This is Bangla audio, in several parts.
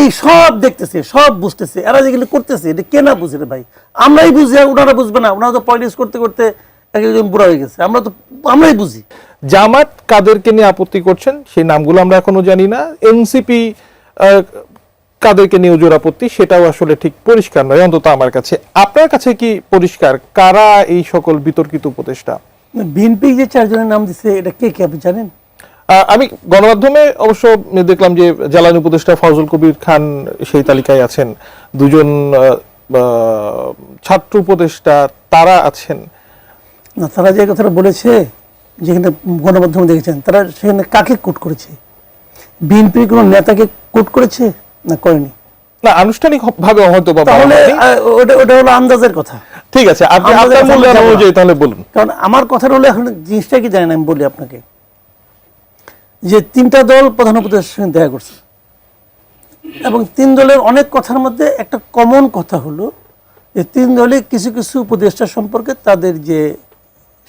এই সব দেখতেছে, সব বুঝতেছে, এরা যেগুলো করতেছে এটা কে না বুঝে রে ভাই? আমরাই বুঝি, ওনারা বুঝবে না? ওনারা তো পলিটিক্স করতে করতে একজন বুড়া হয়ে গেছে, আমরাই বুঝি। জামাত কাদেরকে নিয়ে আপত্তি করছেন সেই নামগুলো আমরা এখনো জানি না। এনসিপি কাদেরকে নিয়ে জোর আপত্তি সেটাও আসলে ঠিক পরিষ্কার নয়, অন্তত আমার কাছে। আপনার কাছে কি পরিষ্কার কারা এই সকল বিতর্কিত উপদেষ্টা? বিএনপি যে 4 জনের নাম দিচ্ছে এটা কে কে আপনি জানেন? আমি গণমাধ্যমে অবশ্য দেখলাম যে জ্বালানি উপদেষ্টা ফজল কবির খান সেই তালিকায় আছেন, 2 জন ছাত্র উপদেষ্টা তারা আছেন। না, তারা যে কথাটা বলেছে, যেখানে গণমাধ্যমে দেখেছেন, তারা সেখানে কাকে কোট করেছে? বিএনপির কোন নেতাকে কোট করেছে না করেনি? না, আনুষ্ঠানিক ভাবে হয়তো তাহলে ওটা হলো আন্দাজের কথা। ঠিক আছে, আপনি আপনার মূল্যায়ন অনুযায়ী তাহলে বলুন। কারণ আমার কথা হলো, এখন জিনিসটা কি জানেন, আমি বলি আপনাকে যে 3টা দল প্রধান উপদেষ্টার সঙ্গে দেখা করছে এবং 3 দলের অনেক কথার মধ্যে একটা কমন কথা হলো যে 3 দলে কিছু কিছু উপদেষ্টা সম্পর্কে তাদের যে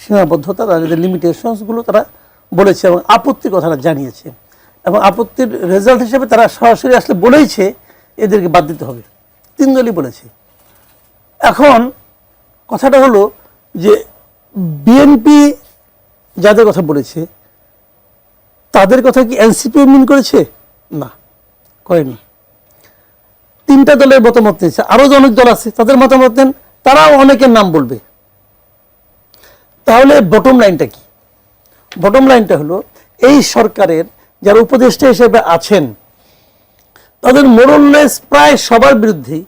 সীমাবদ্ধতা, তাদের যে লিমিটেশনসগুলো তারা বলেছে এবং আপত্তির কথাটা জানিয়েছে, এবং আপত্তির রেজাল্ট হিসেবে তারা সরাসরি আসলে বলেইছে এদেরকে বাদ দিতে হবে। 3 দলই বলেছে। এখন কথাটা হলো যে বিএনপি যাদের কথা বলেছে তাদের কথা কি এনসিপি মিন করেছে? না, করেনি। 3টা দলের মতামত নিয়েছে, আরো যে অনেক দল আছে তাদের মতামত নেন, তারাও অনেকের নাম বলবে। তাহলে বটম লাইনটা কি? বটম লাইনটা হলো, এই সরকারের যারা উপদেষ্টা হিসেবে আছেন তাদের মোরললেস প্রায় সবার বিরুদ্ধেই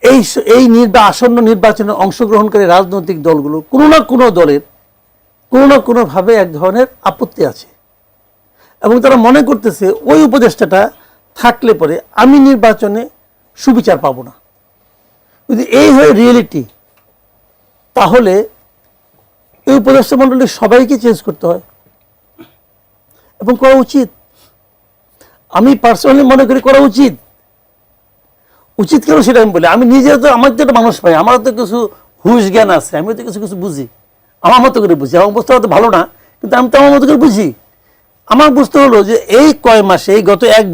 এই আসন্ন নির্বাচনে অংশগ্রহণকারী রাজনৈতিক দলগুলো কোনো না কোনো দলের কোনো না কোনোভাবে এক ধরনের আপত্তি আছে, এবং তারা মনে করতেছে ওই উপদেষ্টাটা থাকলে পরে আমি নির্বাচনে সুবিচার পাবো না। যদি এই হয় রিয়েলিটি, তাহলে এই উপদেষ্টা মণ্ডলী সবাইকে চেঞ্জ করতে হয় এবং করা উচিত। আমি পার্সোনালি মনে করি করা উচিত। উচিত কেন সেটা আমি বলি, আমি নিজে তো, আমার তো একটা মানুষ পাই, আমার তো কিছু হুঁশ জ্ঞান আছে, আমি তো কিছু কিছু বুঝি, আমার মতো করে বুঝি। আমার বুঝতে হয়তো ভালো না, কিন্তু আমি তো আমার মতো করে বুঝি। আমার বুঝতে হলো যে এই কয় মাসে, এই গত 1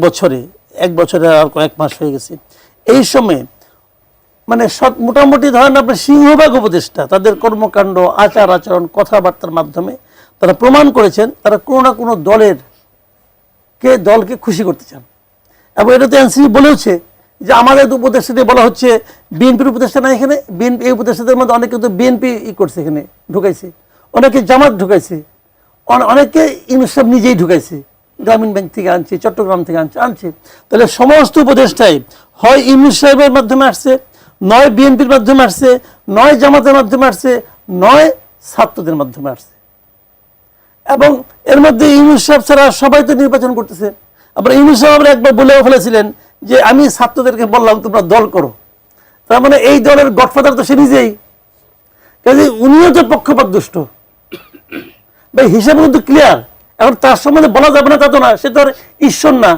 বছরে আর কয়েক মাস হয়ে গেছে, এই সময়ে মানে মোটামুটি ধরেন আপনার সিংহভাগ উপদেষ্টা তাদের কর্মকাণ্ড, আচার আচরণ, কথাবার্তার মাধ্যমে তারা প্রমাণ করেছেন তারা কোনো না কোনো দলকে খুশি করতে চান। এবং এটা তো এনসিপি বলেওছে যে আমাদের উপদেষ্টা দিয়ে বলা হচ্ছে, বিএনপির উপদেষ্টা না এখানে, বিএনপি এই উপদেষ্টাদের মধ্যে অনেকে তো বিএনপি করছে, এখানে ঢুকাইছে, অনেকে জামাত ঢুকাইছে, অনেকে ইউনূস সাহেব নিজেই ঢুকাইছে, গ্রামীণ ব্যাংক থেকে আনছে, চট্টগ্রাম থেকে আনছে। তাহলে সমস্ত উপদেষ্টাই হয় ইউনূস সাহেবের মাধ্যমে আসছে, নয় বিএনপির মাধ্যমে আসছে, নয় জামাতের মাধ্যমে আসছে, নয় ছাত্রদের মাধ্যমে আসছে। এবং এর মধ্যে ইউনূস সাহেব ছাড়া সবাই তো নির্বাচন করতেছে। আবার ইউনূস সাহেব একবার বলেও ফেলেছিলেন যে আমি ছাত্রদেরকে বললাম তোমরা দল করো, তার মানে এই দলের গডফাদার তো সে নিজেই, কাজে উনিও তো পক্ষপাত দুষ্ট ভাই, হিসাব কিন্তু ক্লিয়ার। এখন তার সম্বন্ধে বলা যাবে না তা তো না, সে তো আর ঈশ্বর না,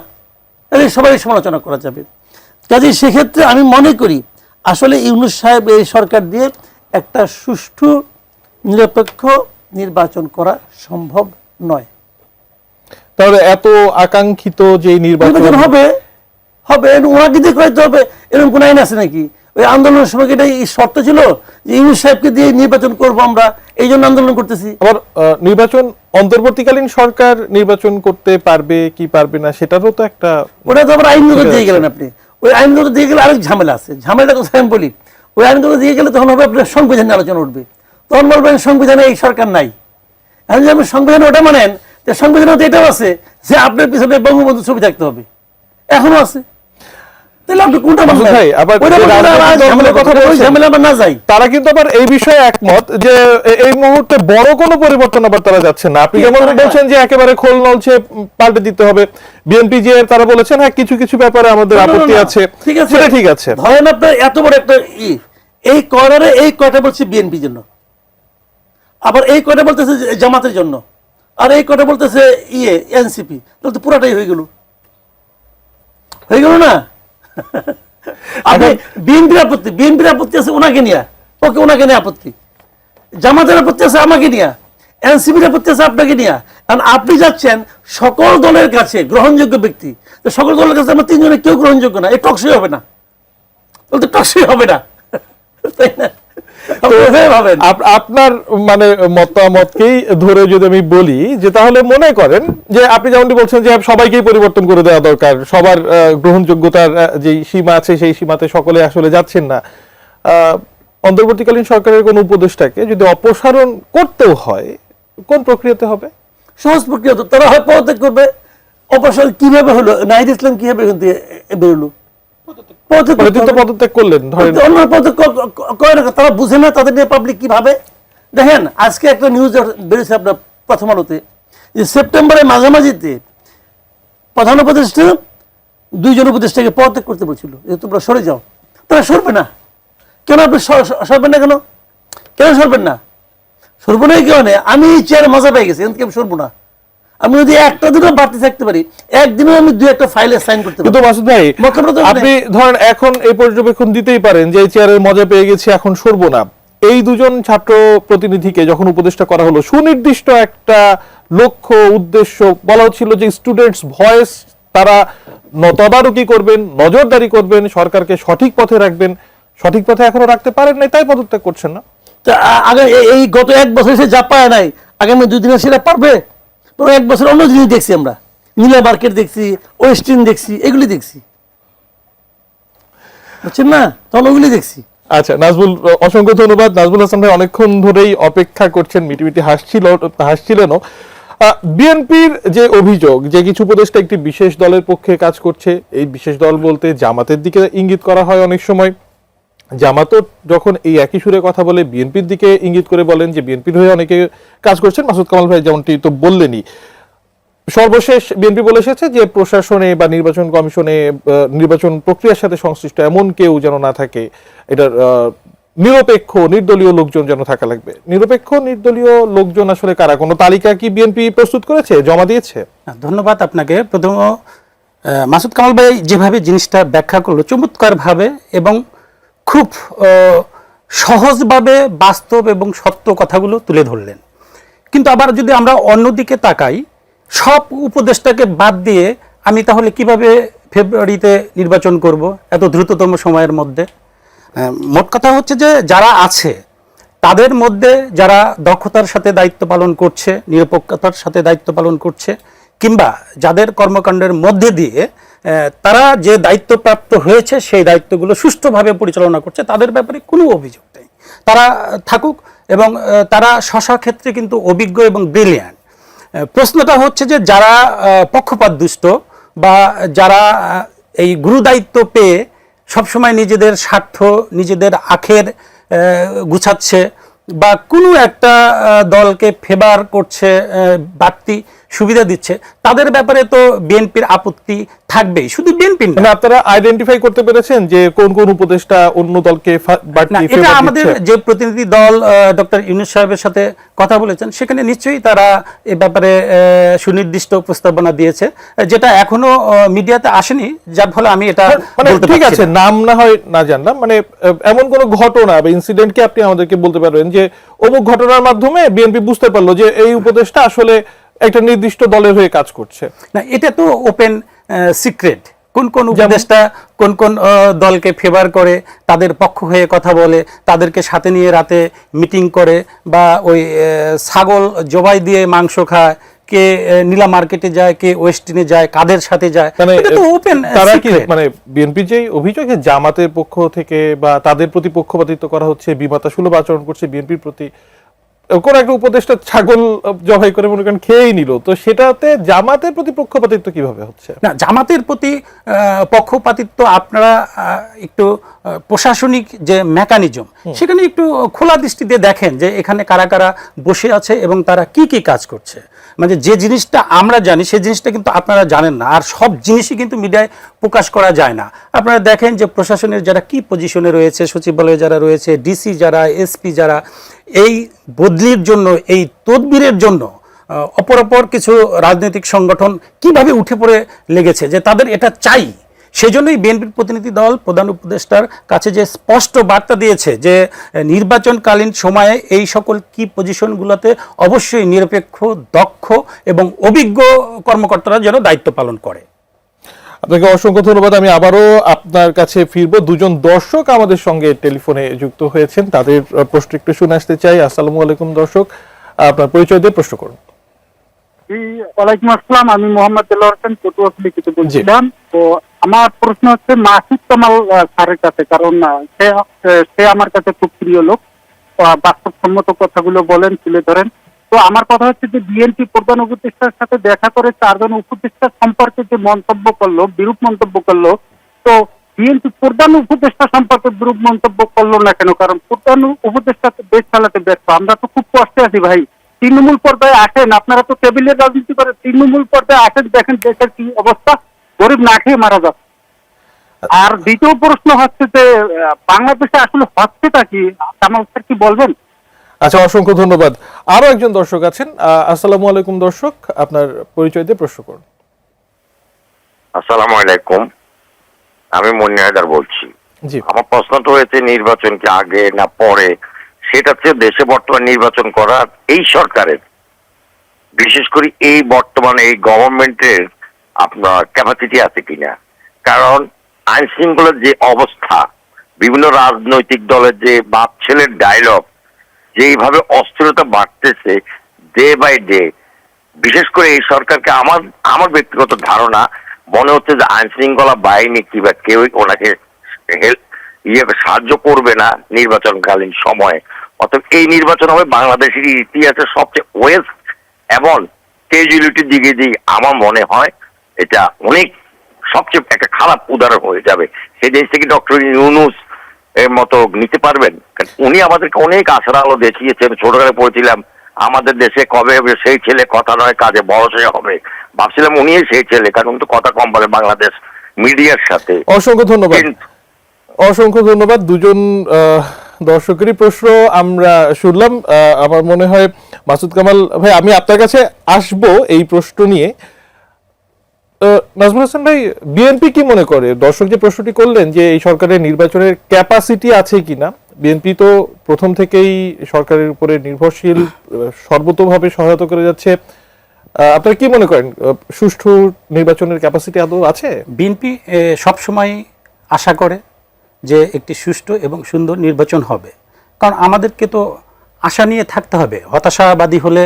সবাই সমালোচনা করা যাবে। কাজে সেক্ষেত্রে আমি মনে করি আসলে ইউনূস সাহেব এই সরকার দিয়ে একটা সুষ্ঠু নিরপেক্ষ নির্বাচন করা সম্ভব নয়। তাহলে এত আকাঙ্ক্ষিত যে নির্বাচন হবে ওনাকে দিয়ে করাইতে হবে এরকম কোন আইন আছে নাকি? ওই আন্দোলনের সময় এটাই শর্ত ছিল যে ইউনূস সাহেবকে দিয়ে নির্বাচন করবো আমরা, এই জন্য আন্দোলন করতেছি। আবার নির্বাচন অন্তর্বর্তীকালীন সরকার নির্বাচন করতে পারবে কি পারবে না সেটারও তো একটা, ওটা তো আবার আইনগত দিয়ে গেলেন আপনি। ওই আইনগত দিয়ে গেলে আরেক ঝামেলা আছে, ঝামেলাটা কথা আমি বলি। ওই আইনগত দিয়ে গেলে তখন হবে আপনার সংবিধানের আলোচনা উঠবে, তখন বলবেন সংবিধানে এই সরকার নাই। এখন যদি আপনি সংবিধানে ওটা মানেন, সংবিধানে তো এটাও আছে যে আপনার পিছনে বঙ্গবন্ধু ছবি থাকতে হবে, এখনো আছে। তারা কিন্তু আবার এই বিষয়ে একমত যে এই মুহূর্তে বড় কোনো পরিবর্তন আবার তারা যাচ্ছে না। আপনি যেমন বলছেন যে একেবারে খোল নলছে পাল্টে দিতে হবে, বিএনপি যে তারা বলেছেন হ্যাঁ কিছু কিছু ব্যাপারে আমাদের আপত্তি আছে, সেটা ঠিক আছে। ধরেন আপনার এত বড় একটা এই কর্নারে এই কয়টা বলছে বিএনপির জন্য, আবার এই কয়টা বলতেছে জামাতের জন্য, আর এই কয়টা বলতেছে এনসিপি, তাহলে তো পুরাটাই হয়ে গেল না? বিএনপির আপত্তি আছে ওনাকে নিয়ে, ওনাকে নিয়ে আপত্তি, জামাতের আপত্তি আছে আমাকে নিয়ে, এনসিপিটা করতেছে আপনাকে নিয়ে, কারণ আপনি যাচ্ছেন সকল দলের কাছে গ্রহণযোগ্য ব্যক্তি, তো সকল দলের কাছে আমরা তিনজনে কেউ গ্রহণযোগ্য না, এই টকশই হবে না, তাহলে তো টকশই হবে না, তাই না? ভাবেন আপনার মানে মতামতকেই ধরে যদি আমি বলি যে তাহলে মনে করেন যে আপনি যেমনটি বলছেন যে সবাইকেই পরিবর্তন করে দেওয়া দরকার, সবার গ্রহণযোগ্যতার যে সীমা আছে সেই সীমাতে সকলে আসলে যাচ্ছেন না, অন্তর্বর্তীকালীন সরকারের কোন উপদেষ্টাকে যদি অপসারণ করতেও হয় কোন প্রক্রিয়াতে হবে? সহজ প্রক্রিয়া তো, তারা হয় পদত্যাগ করবে। অপসারণ কিভাবে হলো? নাহিদ ইসলাম কিভাবে এখান থেকে বেরোলো? পদত্যাগ করলেন, ধরেন করে না, তারা বুঝে না তাদের নিয়ে পাবলিক কি ভাবে। দেখেন আজকে একটা নিউজ বেরিয়েছে আপনার প্রথম আলোতে, যে সেপ্টেম্বরের মাঝামাঝিতে প্রধান উপদেষ্টা 2 জন উপদেষ্টাকে পদত্যাগ করতে বলছিল, তোমরা সরে যাও। তারা সরবে না কেন? আপনি সরবেন না কেন? কেন সরবেন না? সরবো না কেউ নেই, আমি এই চেয়ারে মজা পেয়ে গেছি, আমি সরবো না। আমি যদি একটা দুটো বাড়তে থাকতে পারি, একদিনও আমি 2-1টা ফাইলে সাইন করতে পারি। কিন্তু মাসুদ ভাই, আপনি ধরেন এখন এই পর্যবেক্ষণ দিতেই পারেন যে এই চেয়ারের মজা পেয়ে গেছি, এখন সরবো না। এই 2 জন ছাত্র প্রতিনিধিকে যখন উপদেষ্টা করা হলো, সুনির্দিষ্ট একটা লক্ষ্য উদ্দেশ্য বলা হচ্ছিল যে স্টুডেন্টস ভয়েস, তারা তদারকি করবেন, নজরদারি করবেন, সরকারকে সঠিক পথে রাখবেন। সঠিক পথে এখনো রাখতে পারেন নাই, তাই পদত্যাগ করছেন না। আগে এই গত 1 বছর সে যা পায় নাই, আগামী 2 দিনে সেটা পারবে? 1 বছর অন্য জিনিস দেখছি আমরা, নীলা মার্কেট দেখছি, ওয়েস্টিন দেখছি, এগুলি দেখছি, বুঝছেন না? তখন ওগুলি দেখছি। আচ্ছা নাজমুল, অসংখ্য ধন্যবাদ। নাজমুল হাসান ভাই অনেকক্ষণ ধরেই অপেক্ষা করছেন, মিটিমিটি হাসছিলেনও। বিএনপির যে অভিযোগ যে কিছু উপদেষ্টা একটি বিশেষ দলের পক্ষে কাজ করছে, এই বিশেষ দল বলতে জামাতের দিকে ইঙ্গিত করা হয় অনেক সময়। জামাতও যখন এই একই সুরে কথা বলে বিএনপির দিকে ইঙ্গিত করে বলেন যে বিএনপির হয়ে অনেকে কাজ করছেন। মাসুদ কামাল ভাই যেমনটি তো বললেনই, সর্বশেষ বিএনপি বলে এসেছে যে প্রশাসনে বা নির্বাচন কমিশনে নির্বাচন প্রক্রিয়ার সাথে সংশ্লিষ্ট এমন কেউ যেন না থাকে, এটার নিরপেক্ষ নির্দলীয় লোকজন যেন থাকা লাগবে। নিরপেক্ষ নির্দলীয় লোকজন আসলে কারা? কোনো তালিকা কি বিএনপি প্রস্তুত করেছে, জমা দিয়েছে? ধন্যবাদ আপনাকে। প্রথম মাসুদ কামাল ভাই যেভাবে জিনিসটা ব্যাখ্যা করলো চমৎকার ভাবে এবং খুব সহজভাবে বাস্তব এবং সত্য কথাগুলো তুলে ধরলেন। কিন্তু আবার যদি আমরা অন্যদিকে তাকাই, সব উপদেষ্টাকে বাদ দিয়ে আমি তাহলে কিভাবে ফেব্রুয়ারিতে নির্বাচন করব এত দ্রুততম সময়ের মধ্যে? মোট কথা হচ্ছে যে যারা আছে তাদের মধ্যে যারা দক্ষতার সাথে দায়িত্ব পালন করছে, নিরপেক্ষতার সাথে দায়িত্ব পালন করছে, কিংবা যাদের কর্মকাণ্ডের মধ্যে দিয়ে তারা যে দায়িত্বপ্রাপ্ত হয়েছে সেই দায়িত্বগুলো সুষ্ঠুভাবে পরিচালনা করছে, তাদের ব্যাপারে কোনো অভিযোগ নেই। তারা থাকুক এবং তারা স্ব ক্ষেত্রে কিন্তু অভিজ্ঞ এবং ব্রিলিয়ান্ট। প্রশ্নটা হচ্ছে যে যারা পক্ষপাত দুষ্ট বা যারা এই গুরুদায়িত্ব পেয়ে সবসময় নিজেদের স্বার্থ, নিজেদের আখের গুছাচ্ছে বা কোনো একটা দলকে ফেভার করছে, বাড়তি সুবিধা দিচ্ছে, তাদের ব্যাপারে তো বিএনপির আপত্তি থাকবেই। শুধু বিএনপি না, আপনারা আইডেন্টিফাই করতে পেরেছেন যে কোন কোন উপদেষ্টা অন্য দলকে বাড়তি ফেভার দিচ্ছে? এটা আমাদের যে প্রতিনিধি দল ডক্টর ইউনূস সাহেবের সাথে কথা বলেছেন, সেখানে নিশ্চয়ই তারা এ ব্যাপারে সুনির্দিষ্ট প্রস্তাবনা দিয়েছে, যেটা এখনো মিডিয়াতে আসেনি, যার ফলে আমি এটা বলতে ঠিক পারছি আছে। না। নাম না হয় না জানলাম, মানে এমন কোন ঘটনা বা ইনসিডেন্ট কি আপনি আমাদেরকে বলতে পারবেন যে অমুক ঘটনার মাধ্যমে বিএনপি বুঝতে পারলো যে এই উপদেষ্টা আসলে একটা নির্দিষ্ট দলের হয়ে কাজ করছে? না, এটা তো ওপেন সিক্রেট। কোন কোন উপদেষ্টা কোন কোন দলকে ফেভার করে, তাদের পক্ষ হয়ে কথা বলে, তাদেরকে সাথে নিয়ে রাতে মিটিং করে, বা ওই ছাগল জবাই দিয়ে মাংস খায়, কে নীলা মার্কেটে যায়, কে ওয়েস্টিনে যায়, কাদের সাথে যায়, এটা তো ওপেন সিক্রেট। মানে বিএনপি যে অভিযোগ জামাতের পক্ষ থেকে বা তাদের প্রতি পক্ষপাতিত্ব করা হচ্ছে, বিমাতা সুলভ আচরণ করছে বিএনপির প্রতি, কোন একটা উপদেষ্টা ছাগল জবাই করে মনে করেন খেয়েই নিল, তো সেটাতে জামাতের প্রতি পক্ষপাতিত্ব কিভাবে হচ্ছে? না, জামাতের প্রতি পক্ষপাতিত্ব আপনারা একটু প্রশাসনিক যে মেকানিজম সেখানে একটু খোলা দৃষ্টিতে দেখেন যে এখানে কারা কারা বসে আছে এবং তারা কি কি কাজ করছে। মানে যে জিনিসটা আমরা জানি সেই জিনিসটা কিন্তু আপনারা জানেন না, আর সব জিনিসই কিন্তু মিডিয়ায় প্রকাশ করা যায় না। আপনারা দেখেন যে প্রশাসনের যারা কি পজিশনে রয়েছে, সচিবালয়ে যারা রয়েছে, ডিসি যারা, এসপি যারা, এই বদলির জন্য, এই তদবিরের জন্য অপর কিছু রাজনৈতিক সংগঠন কিভাবে উঠে পড়ে লেগেছে যে তাদের এটা চাই, সেজন্যই বিএনপির প্রতিনিধি দল প্রধান উপদেষ্টার কাছে যে স্পষ্ট বার্তা দিয়েছে যে নির্বাচনকালীন সময়ে এই সকল কি পজিশনগুলোতে অবশ্যই নিরপেক্ষ, দক্ষ এবং অভিজ্ঞ কর্মকর্তারা যেন দায়িত্ব পালন করে। আপনাকে অসংখ্য ধন্যবাদ। আমি আবারও আপনার কাছে ফিরবো। দুজন দর্শক আমাদের সঙ্গে টেলিফোনে যুক্ত হয়েছেন, তাদের প্রশ্ন একটু শুনে আসতে চাই। আসসালামু আলাইকুম দর্শক, আপনার পরিচয় দিয়ে প্রশ্ন করুন। ওয়ালাইকুম আসসালাম, আমি মোহাম্মদ দেলোয়ার হোসেন পটুয়াখালী থেকে বলছিলাম। তো আমার প্রশ্ন হচ্ছে মাসুদ কামাল স্যারের কাছে, কারণ সে আমার কাছে খুব প্রিয় লোক, বাস্তবসম্মত কথাগুলো বলেন, তুলে ধরেন। তো আমার কথা হচ্ছে যে বিএনপি প্রধান উপদেষ্টার সাথে দেখা করে 4 জন উপদেষ্টা সম্পর্কে যে মন্তব্য করলো, বিরূপ মন্তব্য করলো, তো বিএনপি প্রধান উপদেষ্টা সম্পর্কে বিরূপ মন্তব্য করলো না কেন? কারণ প্রধান উপদেষ্টা তো দেশ চালাতে ব্যস্ত, আমরা তো খুব কষ্টে আছি ভাই। তৃণমূল পর্যায়ে আসেন, আপনারা তো টেবিলের রাজনীতি করেন, তৃণমূল পর্যায়ে আসেন, দেখেন দেশের কি অবস্থা, গরিব না খেয়ে মারা যাচ্ছে। আর দ্বিতীয় প্রশ্ন হচ্ছে যে বাংলাদেশে আসলে হচ্ছেটা কি, কামাল স্যার কি বলবেন? আচ্ছা, অসংখ্য ধন্যবাদ। আরো একজন দর্শক আছেন। আসসালামু আলাইকুম দর্শক, আপনার পরিচয় দিয়ে প্রশ্ন করুন। আসসালামু আলাইকুম, আমি মনির হায়দার বলছি। জি, আমার প্রশ্নটা হয়েছে নির্বাচন কি আগে না পরে, সেটা হচ্ছে দেশে বর্তমান নির্বাচন করার এই সরকারের, বিশেষ করে এই বর্তমানে এই গভর্নমেন্টের আপনার ক্যাপাসিটি আছে কিনা। কারণ আইন শৃঙ্খলার যে অবস্থা, বিভিন্ন রাজনৈতিক দলের যে বাপ ছেলের ডায়লগ, যেইভাবে অস্থিরতা বাড়তেছে ডে বাই ডে, বিশেষ করে এই সরকারকে আমার ব্যক্তিগত ধারণা মনে হচ্ছে যে আইন শৃঙ্খলা বাহিনী কিংবা কেউ ওনাকে সাহায্য করবে না নির্বাচনকালীন সময়ে। অতএব এই নির্বাচন হবে বাংলাদেশের ইতিহাসের সবচেয়ে ওয়েস্ট এবং ক্যাজুয়ালিটির দিকে দিয়ে আমার মনে হয় এটা অনেক সবচেয়ে একটা খারাপ উদাহরণ হয়ে যাবে। সেই দেশ থেকে ডক্টর ইউনূস এর মতো নিতে পারবেন? উনি আমাদেরকে অনেক আশার আলো দেখিয়েছেন। ছোটবেলায় পড়েছিলাম আমাদের দেশে কবে হবে সেই ছেলে, কথা নয় কাজে বড় সে হবে। ভাবছিলাম উনি সেই ছেলে, কারণ উনি তো কথা কম বলে বাংলাদেশ মিডিয়ার সাথে। অসংখ্য ধন্যবাদ। অসংখ্য ধন্যবাদ। দুজন দর্শকেরই প্রশ্ন আমরা শুনলাম। আমার মনে হয় মাসুদ কামাল ভাই, আমি আপনার কাছে আসব এই প্রশ্ন নিয়ে। নাজমুল হাসান ভাই, বিএনপি কি মনে করে? দর্শক যে প্রশ্নটি করলেন যে এই সরকারের নির্বাচনের ক্যাপাসিটি আছে কিনা, বিএনপি তো প্রথম থেকেই সরকারের উপরে নির্ভরশীল, সর্বতোভাবে সহায়তা করে যাচ্ছে। আপনারা কি মনে করেন, সুষ্ঠু নির্বাচনের ক্যাপাসিটি আদৌ আছে? বিএনপি সবসময় আশা করে যে একটি সুষ্ঠু এবং সুন্দর নির্বাচন হবে, কারণ আমাদেরকে তো আশা নিয়ে থাকতে হবে, হতাশাবাদী হলে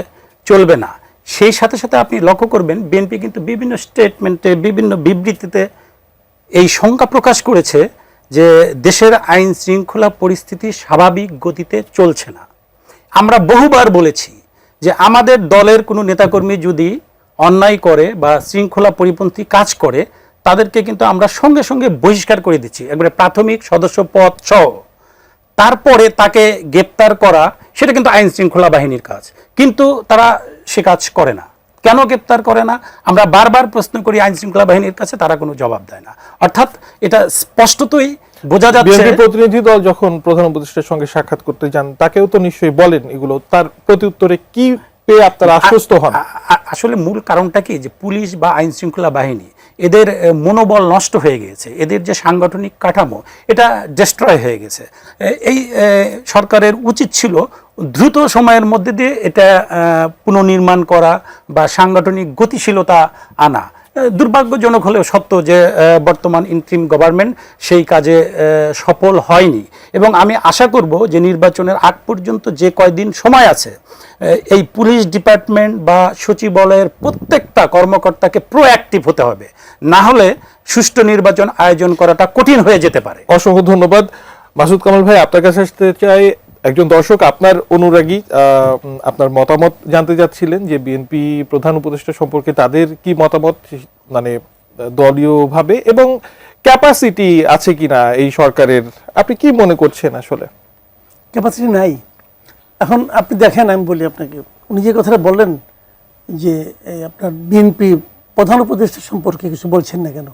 চলবে না। সেই সাথে সাথে আপনি লক্ষ্য করবেন বিএনপি কিন্তু বিভিন্ন স্টেটমেন্টে, বিভিন্ন বিবৃতিতে এই শঙ্কা প্রকাশ করেছে যে দেশের আইন শৃঙ্খলা পরিস্থিতি স্বাভাবিক গতিতে চলছে না। আমরা বহুবার বলেছি যে আমাদের দলের কোনো নেতাকর্মী যদি অন্যায় করে বা শৃঙ্খলা পরিপন্থী কাজ করে, তাদেরকে কিন্তু আমরা সঙ্গে সঙ্গে বহিষ্কার করে দিচ্ছি, একবারে প্রাথমিক সদস্য পদ সহ। তারপরে তাকে গ্রেপ্তার করা সেটা কিন্তু আইন শৃঙ্খলা বাহিনীর কাজ, কিন্তু তারা সে কাজ করে না। কেন গ্রেপ্তার করে না আমরা বারবার প্রশ্ন করি আইন শৃঙ্খলা বাহিনীর কাছে, তারা কোনো জবাব দেয় না। অর্থাৎ এটা স্পষ্টতই বোঝা যাচ্ছে। বিএনপি প্রতিনিধি দল যখন প্রধান উপদেষ্টার সঙ্গে সাক্ষাৎ করতে যান, তাকেও তো নিশ্চয়ই বলেন এগুলো, তার প্রত্যুত্তরে কি পেয়ে আপনারা আশ্বস্ত হন? আসলে মূল কারণটা কি, যে পুলিশ বা আইন শৃঙ্খলা বাহিনী এদের মনোবল নষ্ট হয়ে গেছে, এদের যে সাংগঠনিক কাঠামো এটা ডিস্ট্রয় হয়ে গেছে। এই সরকারের উচিত ছিল দ্রুত সময়ের মধ্যে দিয়ে এটা পুনর্নির্মাণ করা বা সাংগঠনিক গতিশীলতা আনা। দুর্ভাগ্যজনক হলেও সত্য যে বর্তমান ইন্টারিম গভর্নমেন্ট সেই কাজে সফল হয়নি, এবং আমি আশা করব যে নির্বাচনের আগ পর্যন্ত যে কয়দিন সময় আছে, এই পুলিশ ডিপার্টমেন্ট বা সচিবালয়ের প্রত্যেকটা কর্মকর্তাকে প্রোঅ্যাক্টিভ হতে হবে, না হলে সুষ্ঠু নির্বাচন আয়োজন করাটা কঠিন হয়ে যেতে পারে। অসংখ্য ধন্যবাদ। মাসুদ কামাল ভাই, আপনার কাছে আসতে চাই। একজন দর্শক আপনার অনুরাগী, আপনার মতামত জানতে চাচ্ছিলেন যে বিএনপি প্রধান উপদেষ্টা সম্পর্কে তাদের কি মতামত, মানে দলীয়ভাবে, এবং ক্যাপাসিটি আছে কিনা এই সরকারের, আপনি কি মনে করছেন? আসলে ক্যাপাসিটি নাই। এখন আপনি দেখেন, আমি বলি আপনাকে, উনি যে কথাটা বললেন যে আপনার বিএনপি প্রধান উপদেষ্টা সম্পর্কে কিছু বলছেন না কেন?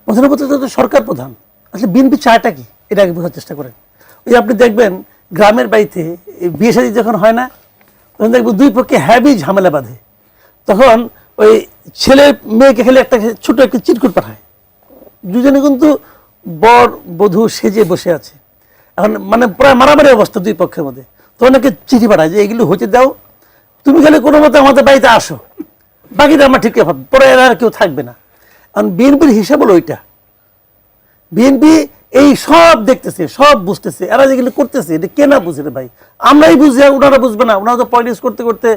প্রধান উপদেষ্টা তো সরকার প্রধান, আসলে বিএনপি চায়টা কি এটা আগে বোঝার চেষ্টা করেন। ওই আপনি দেখবেন গ্রামের বাড়িতে বিয়ে শাদী যখন হয় না, তখন দেখবেন দুই পক্ষে হ্যাভি ঝামেলা বাঁধে। তখন ওই ছেলে মেয়েকে খেলে একটা ছোট একটা চিরকুট পাঠায়, দুজনে কিন্তু বর বধূ সেজে বসে আছে, এখন মানে প্রায় মারামারি অবস্থা দুই পক্ষের মধ্যে। তো অনেকে চিঠি পাঠায় যে এগুলো হইতে দাও, তুমি খালি কোনো মতে আমাদের বাড়িতে আসো, বাকিটা আমার ঠিক পাবো, পরে এরা আর কেউ থাকবে না। কারণ বিএনপির হিসাব হলো ওইটা, বিএনপি এই সব দেখতেছে, সব বুঝতেছে, এরা যেগুলো করতেছে এটা কে না বুঝে রে ভাই, আমরাই বুঝি, ওনারা বুঝবে না, ওনারা তো পলিটিক্স করতে করতে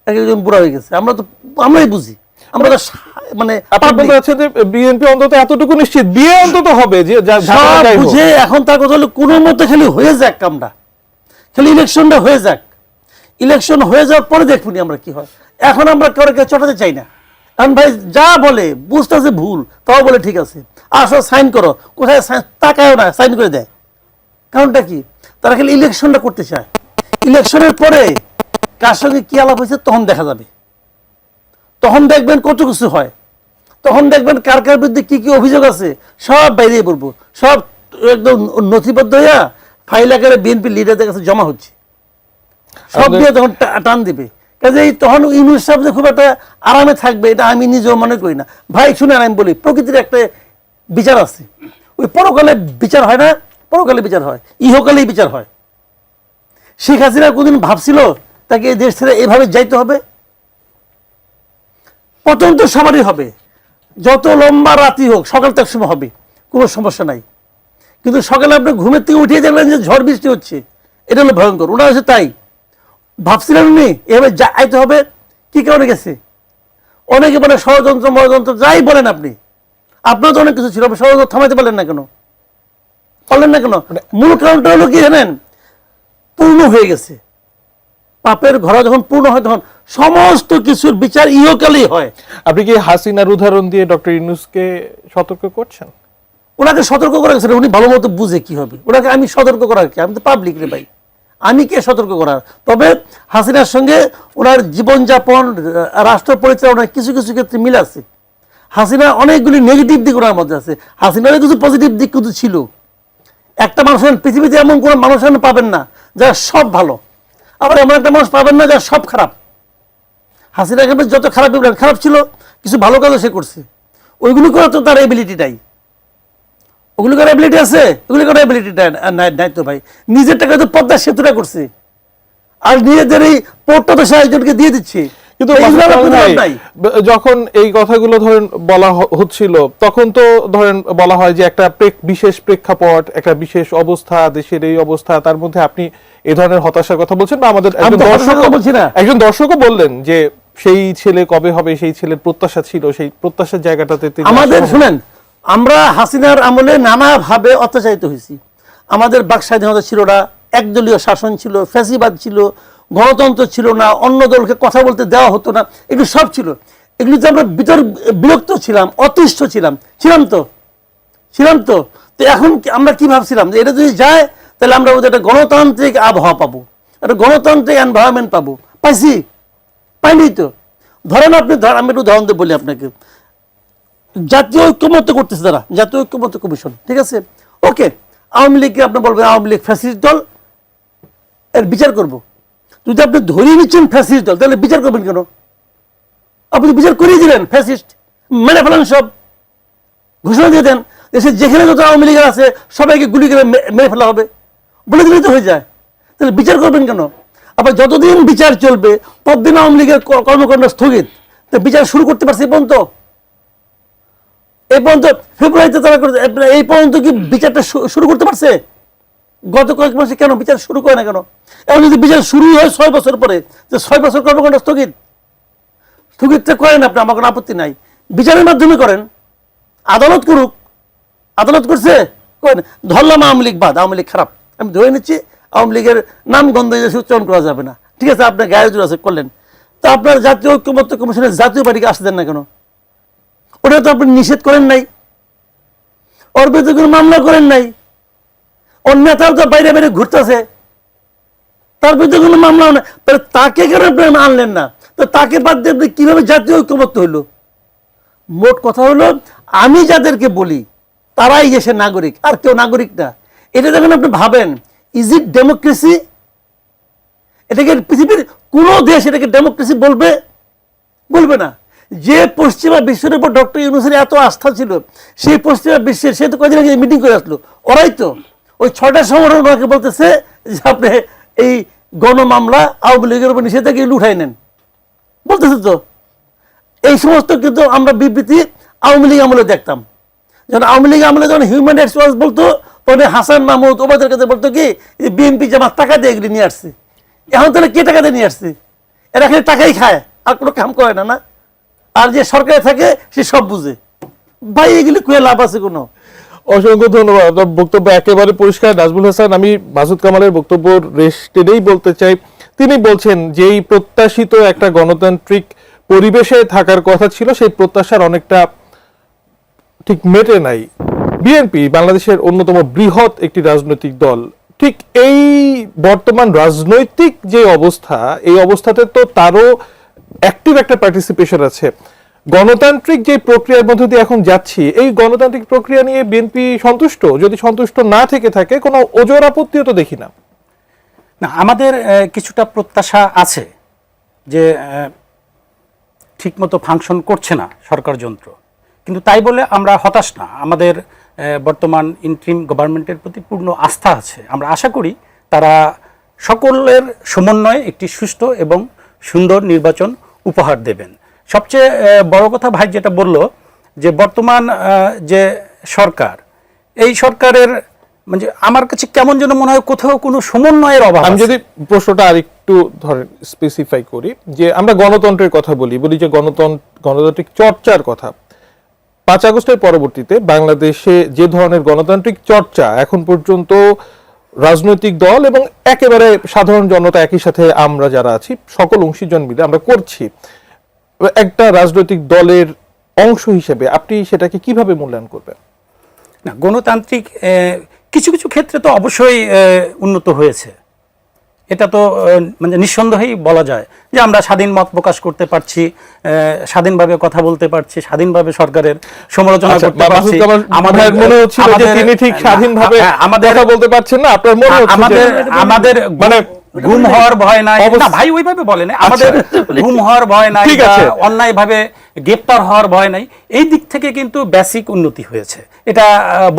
একজন বুড়া হয়ে গেছে, আমরাই বুঝি, আমরা তো মানে আপনি বলতে চাচ্ছেন যে বিএনপি অন্তত এতটুকু নিশ্চিত বিয়ে অন্তত হবে যে সব বুঝে। এখন তার কথা হলো কোনো মতে খালি হয়ে যাক, আমরা খালি ইলেকশনটা হয়ে যাক, ইলেকশন হয়ে যাওয়ার পরে দেখবনি আমরা কি হয়। এখন আমরা কাউকে চটাতে চাই না, কারণ ভাই যা বলে বুঝতেছে ভুল, তাও বলে ঠিক আছে আসো সাইন করো, কোথায় তাকায়ও না, সাইন করে দেয়। কারণটা কি, তারা খালি ইলেকশনটা করতে চায়, ইলেকশনের পরে কার সঙ্গে কি আলাপ হয়েছে তখন দেখা যাবে, তখন দেখবেন কত কিছু হয়, তখন দেখবেন কার কার বিরুদ্ধে কি কি অভিযোগ আছে সব বাইরে পড়বো, সব একদম নথিবদ্ধ হইয়া ফাইল আকারে বিএনপি লিডারদের কাছে জমা হচ্ছে, সব দিয়ে তখন টান দিবে। কাজেই তখন ইউনূস সাহেব যে খুব একটা আরামে থাকবে এটা আমি নিজেও মনে করি না। ভাই শুনেন আমি বলি, প্রকৃতির একটা বিচার আছে, ওই পরকালে বিচার হয় না, পরকালে বিচার হয়, ইহকালেই বিচার হয়। শেখ হাসিনা কোনদিন ভাবছিল তাকে এই দেশ ছেড়ে এভাবে যাইতে হবে? পতন তো সবারই হবে, যত লম্বা রাতি হোক, সকাল তো একসময় হবে, কোনো সমস্যা নাই। কিন্তু সকালে আপনি ঘুমের থেকে উঠিয়ে দেখলেন যে ঝড় বৃষ্টি হচ্ছে, এটা হলো ভয়ঙ্কর। ওরা হচ্ছে তাই ভাবছিলেন উনি এভাবে যাইতে হবে, কি কারণে গেছে? অনেকে বলে ষড়যন্ত্র মড়যন্ত্র, যাই বলেন আপনি, আপনার তো অনেক কিছু ছিল, ষড়যন্ত্র থামাইতে পারলেন না কেন? পারলেন না কেন? মূল কারণটা হলো কি জানেন, পূর্ণ হয়ে গেছে, পাপের ঘোড়া যখন পূর্ণ হয় তখন সমস্ত কিছুর বিচার ইহকালেই হয়। আপনি কি হাসিনার উদাহরণ দিয়ে ডক্টর ইউনূসকে সতর্ক করছেন? ওনাকে সতর্ক করা গেছে, উনি ভালো মতো বুঝে কি হবে, ওনাকে আমি সতর্ক করার কি, আমি তো পাবলিক রে ভাই, আমি কে সতর্ক করার? তবে হাসিনার সঙ্গে ওনার জীবনযাপন, রাষ্ট্র পরিচালনায় কিছু কিছু ক্ষেত্রে মিল আছে। হাসিনা অনেকগুলি নেগেটিভ দিক ওনার মধ্যে আছে, হাসিনার কিছু পজিটিভ দিক কিন্তু ছিল। একটা মানুষ পৃথিবীতে এমন কোনো মানুষ পাবেন না যারা সব ভালো, আবার এমন একটা মানুষ পাবেন না যারা সব খারাপ। হাসিনা যত খারাপ ছিল, কিছু ভালো কাজও সে করছে, ওইগুলো করা তো তার এবিলিটি নাই। ওগুলো করার এবিলিটি আছে, ওগুলো করার এবিলিটি নাই তো ভাই। নিজের টাকা তো পদ্মা সেতুটা করছে, আর নিজেদের এই পোর্টটা তো সে একজনকে দিয়ে দিচ্ছে। কিন্তু যখন এই কথাগুলো ধরেন বলা হচ্ছিল, তখন তো ধরেন বলা হয় যে একটা বিশেষ প্রেক্ষাপট, একটা বিশেষ অবস্থা, দেশের এই অবস্থা, তার মধ্যে আপনি এই ধরনের হতাশার কথা বলছেন, বা আমাদের একজন দর্শকও বললেন যে সেই ছেলে কবে হবে, সেই ছেলের প্রত্যাশা ছিল, সেই প্রত্যাশার জায়গাটাতে আমাদের শুনেন, আমরা হাসিনার আমলে নানাভাবে অত্যাচারিত হয়েছি। আমাদের বাক স্বাধীনতা ছিল না, একদলীয় শাসন ছিল, ফ্যাসিবাদ ছিল, গণতন্ত্র ছিল না, অন্য দলকে কথা বলতে দেওয়া হতো না, এগুলো সব ছিল। এগুলিতে আমরা বিরক্ত ছিলাম, অতিষ্ঠ ছিলাম তো এখন আমরা কি ভাবছিলাম যে এটা যদি যায় তাহলে আমরা ওদের একটা গণতান্ত্রিক আবহাওয়া পাবো, একটা গণতান্ত্রিক এনভায়রনমেন্ট পাবো। পাইনি তো। ধরেন আমি একটু উদাহরণ দিয়ে বলি আপনাকে, জাতীয় ঐক্যমত্য করতেছে তারা, জাতীয় ঐক্যমত্য কমিশন, ঠিক আছে, ওকে, আওয়ামী লীগকে আপনি বলবেন আওয়ামী লীগ ফ্যাসিস্ট দল, এর বিচার করব। যদি আপনি ধরিয়ে নিচ্ছেন ফ্যাসিস্ট দল, তাহলে বিচার করবেন কেন? আপনি বিচার করিয়ে দিলেন ফ্যাসিস্ট, মেরে ফেলেন, সব ঘোষণা দিয়ে দেন, দেশে যেখানে যত আওয়ামী লীগের আছে সবাইকে গুলি করে মেরে ফেলা হবে, বলে দিলেই তো হয়ে যায়। তাহলে বিচার করবেন কেন? আবার যতদিন বিচার চলবে ততদিন আওয়ামী লীগের কর্মকাণ্ড স্থগিত, তো বিচার শুরু করতে পারছে এই পর্যন্ত ফেব্রুয়ারিতে তারা এই পর্যন্ত কি বিচারটা শুরু করতে পারছে? গত কয়েক মাসে কেন বিচার শুরু করে না কেন? এখন যদি বিচার শুরু হয় 6 বছর পরে, যে 6 বছর কর্মকাণ্ড স্থগিত করেন আপনি, আমার কোনো আপত্তি নাই, বিচারের মাধ্যমে করেন, আদালত করুক, আদালত করছে করেন, ধরলাম আওয়ামী লীগ বাদ, আওয়ামী লীগ খারাপ, আমি ধরে নিচ্ছি, আওয়ামী লীগের নাম গন্ধ উচ্চারণ করা যাবে না, ঠিক আছে, আপনার গায়ে জোর আছে করলেন, তো আপনার জাতীয় ঐক্যমত্য কমিশনের জাতীয় পার্টিকে আসতে দেন না কেন? ওটা তো আপনি নিষেধ করেন নাই, ওর বিরুদ্ধে কোনো মামলা করেন নাই, ওর নেতাও তো বাইরে বাইরে ঘুরতেছে, তার বিরুদ্ধে কোনো মামলাও নেই, তাহলে তাকে কেন আপনি আনলেন না? তো তাকে বাদ দিয়ে আপনি কিভাবে জাতীয় ঐক্যমত্য হইল? মোট কথা হলো, আমি যাদেরকে বলি তারাই দেশের নাগরিক, আর কেউ নাগরিক না। এটা যখন আপনি ভাবেন, ইজ ইট ডেমোক্রেসি? এটাকে পৃথিবীর কোন দেশ এটাকে ডেমোক্রেসি বলবে না। যে পশ্চিমা বিশ্বের উপর ডক্টর ইউনূসের এত আস্থা ছিল, সেই পশ্চিমা বিশ্বের, সে তো কদিন আগে মিটিং করে আসলো, ওরাই তো ওই 6টা সংগঠন ওনাকে বলতেছে যে আপনি এই গণমামলা আওয়ামী লীগের উপর নিষেধাজ্ঞা উঠাই নেন, বলতেছে তো। এই সমস্ত কিন্তু আমরা বিবৃতি আওয়ামী লীগ আমলে দেখতাম। যখন আওয়ামী লীগ আমলে যখন হিউম্যান রাইটস ওয়াচ বলতো, তখন হাসান মাহমুদ ওবায়দের কাছে বলতো কি বিএনপি জামাত টাকা দিয়ে এগুলি নিয়ে আসছে। এখন তাহলে কে টাকা দিয়ে নিয়ে আসছে? এরা খালি টাকাই খায়, আর কোনো কাম করে না। না, আর যে সরকারে থাকে সে সব বুঝে। ভাই এগুলি কুয়ে লাভ আছে কোনো? অসংখ্য ধন্যবাদ, আপনার বক্তব্য একেবারে পরিষ্কার। নাজমুল হাসান, আমি মাসুদ কামালের বক্তব্য রেশ টেনেই বলতে চাই, তিনি বলছেন যে এই প্রত্যাশিত একটা গণতান্ত্রিক পরিবেশে থাকার কথা ছিল, সেই প্রত্যাশার অনেকটা ঠিক মেটে নাই। বিএনপি বাংলাদেশের অন্যতম বৃহৎ একটি রাজনৈতিক দল, ঠিক এই বর্তমান রাজনৈতিক যে অবস্থা, এই অবস্থাতে তো তারও অ্যাক্টিভ একটা পার্টিসিপেশন আছে। গণতান্ত্রিক যে প্রক্রিয়ার মধ্যে দিয়ে এখন যাচ্ছি, এই গণতান্ত্রিক প্রক্রিয়া নিয়ে বিএনপি সন্তুষ্ট? যদি সন্তুষ্ট না থেকে থাকে, কোনো ওজোর আপত্তিও তো দেখি না। না, আমাদের কিছুটা প্রত্যাশা আছে যে ঠিকমতো ফাংশন করছে না সরকার যন্ত্র, কিন্তু তাই বলে আমরা হতাশ না। আমাদের বর্তমান ইন্টারিম গভর্নমেন্টের প্রতি পূর্ণ আস্থা আছে। আমরা আশা করি তারা সকলের সমন্বয়ে একটি সুষ্ঠু এবং সুন্দর নির্বাচন উপহার দেবেন। সবচেয়ে বড় কথা ভাই যেটা বলল, যে বর্তমান যে সরকার, এই সরকারের মানে আমার কাছে কেমন যেন মনে হয় কোথাও কোনো সমন্বয়ের অভাব। আমি যদি প্রশ্নটা আরেকটু ধরেন স্পেসিফাই করি, যে আমরা গণতন্ত্রের কথা বলি যে গণতান্ত্রিক চর্চার কথা, 5 আগস্টের পরবর্তীতে বাংলাদেশে যে ধরনের গণতান্ত্রিক চর্চা এখন পর্যন্ত রাজনৈতিক দল এবং একেবারে সাধারণ জনতা একই সাথে আমরা যারা আছি সকল অংশীজন মিলে আমরা করছি, একটা রাজনৈতিক দলের অংশ হিসেবে আপনি সেটাকে কিভাবে মূল্যায়ন করবেন? না, গণতান্ত্রিক কিছু কিছু ক্ষেত্রে তো অবশ্যই উন্নত হয়েছে, এটা তো মানে নিঃসন্দেহেই বলা যায় যে আমরা স্বাধীন মত প্রকাশ করতে পারছি, স্বাধীনভাবে কথা বলতে পারছি, স্বাধীনভাবে সরকারের সমালোচনা করতে পারছি। আমাদের মনে হচ্ছিল যে তিনি ঠিক স্বাধীনভাবে আমাদের কথা বলতে পারছেন না, আপনার মনে হচ্ছে আমাদের মানে গুম হওয়ার ভয় নাই। না ভাই, ওইভাবে বলেন, আমাদের গুম হওয়ার ভয় নাই, অন্যায়ভাবে গ্রেপ্তার হওয়ার ভয় নাই। এই দিক থেকে কিন্তু বেসিক উন্নতি হয়েছে, এটা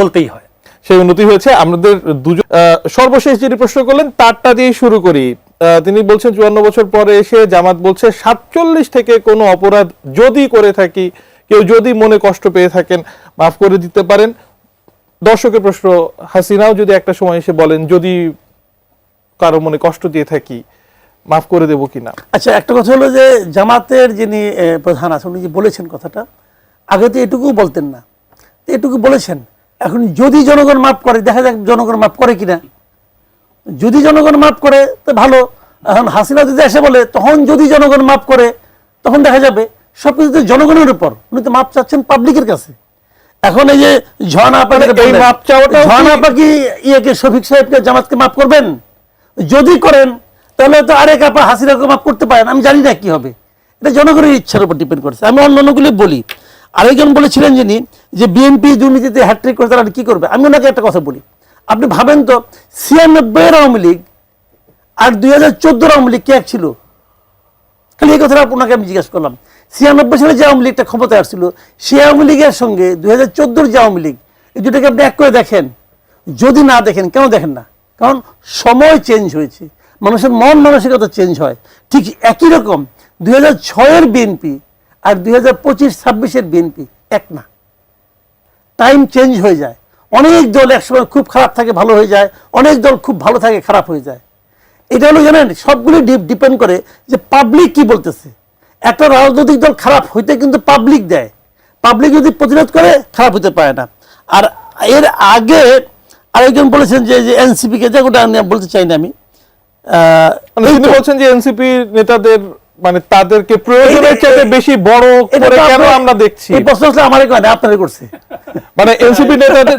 বলতেই হয়। সেই উন্নতি হয়েছে। আমাদের দুজন সর্বশেষ যিনি প্রশ্ন করলেন তারটা দিয়ে শুরু করি। তিনি বলছেন 54 বছর পরে এসে জামাত বলছে 47 থেকে কোনো অপরাধ যদি করে থাকি, কেউ যদি মনে কষ্ট পেয়ে থাকেন মাফ করে দিতে পারেন। দর্শকের প্রশ্ন, হাসিনাও যদি একটা সময় এসে বলেন যদি কারো মনে কষ্ট দিয়ে থাকি মাফ করে দেবো কিনা। আচ্ছা, একটা কথা হলো যে জামাতের যিনি প্রধান আছেন উনি যে বলেছেন কথাটা, আগে তো এটুকু বলতেন না, এটুকু বলেছেন। এখন যদি জনগণ মাফ করে, দেখা যাক জনগণ মাফ করে কিনা। যদি জনগণ মাফ করে তো ভালো। এখন হাসিনা যদি এসে বলে তখন যদি জনগণ মাফ করে, তখন দেখা যাবে সবকিছু তো জনগণের উপর। উনি তো মাফ চাচ্ছেন পাবলিকের কাছে। এখন এই যে ঝর্ণা আপা, এই মাপ চাওয়াটা, ঝর্ণা আপা কি ইয়েকে শফিক সাহেবকে জামাতকে মাফ করবেন? যদি করেন তাহলে তো আরেক আপা হাসিনাকে মাফ করতে পারেন। আমি জানি না কি হবে, এটা জনগণের ইচ্ছার উপর ডিপেন্ড করছে। আমি অন্যান্যগুলি বলি। আরেকজন বলেছিলেন যিনি, যে বিএনপি দুর্নীতিতে হ্যাট্রিক করে তারা কি করবে। আমি ওনাকে একটা কথা বলি, আপনি ভাবেন তো 96 আওয়ামী লীগ আর 2014 আওয়ামী লীগ কে এক ছিল? খালি এই কথাটা আপনাকে আমি জিজ্ঞাসা করলাম। 96 সালে যে আওয়ামী লীগটা ক্ষমতায় আসছিল, সেই আওয়ামী লীগের সঙ্গে 2014 যে আওয়ামী লীগ, এই দুটাকে আপনি এক করে দেখেন। যদি না দেখেন, কেন দেখেন না? কারণ সময় চেঞ্জ হয়েছে, মানুষের মন মানসিকতা চেঞ্জ হয়। ঠিক একই রকম 2006-এর বিএনপি আর 2025-26-এর বিএনপি এক না। টাইম চেঞ্জ হয়ে যায়। অনেক দল একসময় খুব খারাপ থাকে ভালো হয়ে যায়, অনেক দল খুব ভালো থাকে খারাপ হয়ে যায়। এটা হলো জানেন, সবগুলি ডিপেন্ড করে যে পাবলিক কি বলতেছে। একটা রাজনৈতিক দল খারাপ হইতে কিন্তু পাবলিক দেয়, পাবলিক যদি প্রতিরোধ করে খারাপ হতে পারে না। আর এর আগে আরেকজন বলেছেন যে এনসিপি কে, যেটা বলতে চাই না আমি, তিনি বলছেন যে এনসিপি নেতাদের মানে তাদেরকে প্রয়োজনের চাইতে বেশি বড় করে কেন আমরা দেখছি। এই প্রশ্ন আসলে আমারই কয় না, আপনারই করছে। মানে এনসিপি নেতাদের,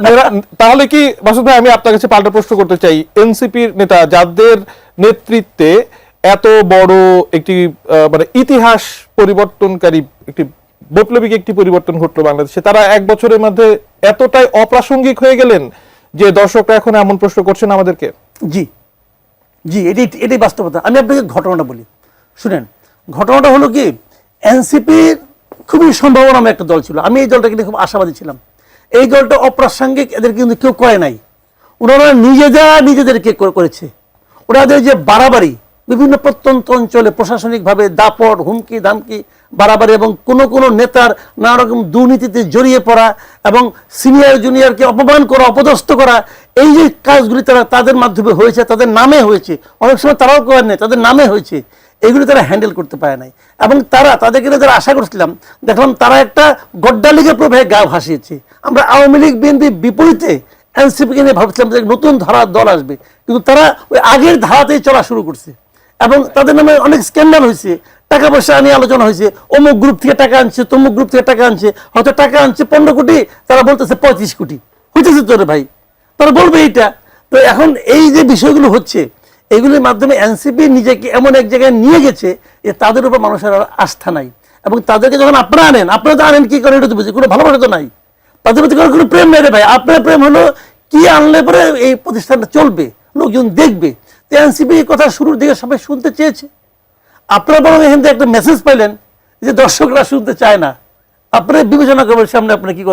তাহলে কি মাসুদ ভাই, আমি আপনার কাছে পাল্টা প্রশ্ন করতে চাই, এনসিপির নেতা যাদের নেতৃত্বে এত বড় একটি মানে ইতিহাস পরিবর্তনকারী একটি বৈপ্লবিক একটি পরিবর্তন ঘটলো বাংলাদেশে, তারা 1 বছরের মধ্যে এতটাই অপ্রাসঙ্গিক হয়ে গেলেন যে দর্শকরা এখন এমন প্রশ্ন করছেন আমাদেরকে? জি জি, এটাই বাস্তবতা। আমি আপনাকে ঘটনাটা বলি, শুনেন। ঘটনাটা হলো কি, এনসিপির খুবই সম্ভাবনাময় একটা দল ছিল। আমি এই দলটাকে নিয়ে খুব আশাবাদী ছিলাম। এই দলটা অপ্রাসঙ্গিক, এদের কিন্তু কেউ করে নাই। ওনারা নিজেদেরকে করেছে। ওনাদের যে বাড়াবাড়ি, বিভিন্ন প্রত্যন্ত অঞ্চলে প্রশাসনিকভাবে দাপট, হুমকি ধামকি, বাড়াবাড়ি, এবং কোনো নেতার নানা রকম দুর্নীতিতে জড়িয়ে পড়া এবং সিনিয়র জুনিয়রকে অপমান করা, অপদস্থ করা, এই যে কাজগুলি তাদের মাধ্যমে হয়েছে, তাদের নামে হয়েছে। অনেক সময় তারাও করেন নাই, তাদের নামে হয়েছে। এগুলি তারা হ্যান্ডেল করতে পারে নাই। এবং তাদেরকে যারা আশা করছিলাম, দেখলাম তারা একটা গড্ডালিগের প্রভাবে গা ভাসিয়েছে। আমরা আওয়ামী লীগ বিএনপির বিপরীতে এনসিপিকে নিয়ে ভাবছিলাম যে নতুন ধারার দল আসবে, কিন্তু তারা ওই আগের ধারাতেই চলা শুরু করছে। এবং তাদের নামে অনেক স্ক্যান্ডাল হয়েছে, টাকা পয়সা নিয়ে আলোচনা হয়েছে, অমুক গ্রুপ থেকে টাকা আনছে, তমুক গ্রুপ থেকে টাকা আনছে, হয়তো টাকা আনছে 15 কোটি, তারা বলতেছে 35 কোটি হইতেছে। তোরে ভাই, তারা বলবে এইটা। তো এখন এই যে বিষয়গুলো হচ্ছে, এগুলির মাধ্যমে এনসিপি নিজেকে এমন এক জায়গায় নিয়ে গেছে যে তাদের উপর মানুষের আর আস্থা নাই। এবং তাদেরকে যখন আপনারা আনেন কি করে, এটা তো বুঝি কোনো ভালোবাসা তো নাই, তাদের প্রতি কোনো প্রেম নেই রে ভাই। আপনার প্রেম হলো কি আনলে পরে এই প্রতিষ্ঠানটা চলবে, লোকজন দেখবে। এনসিপি এই কথা শুরুর দিকে সবাই শুনতে চেয়েছে। আপনারা বরং এখান থেকে একটা মেসেজ পাইলেন যে দর্শকরা শুনতে চায় না। আপনারা বিবেচনা করবেন সামনে আপনি কি করবেন।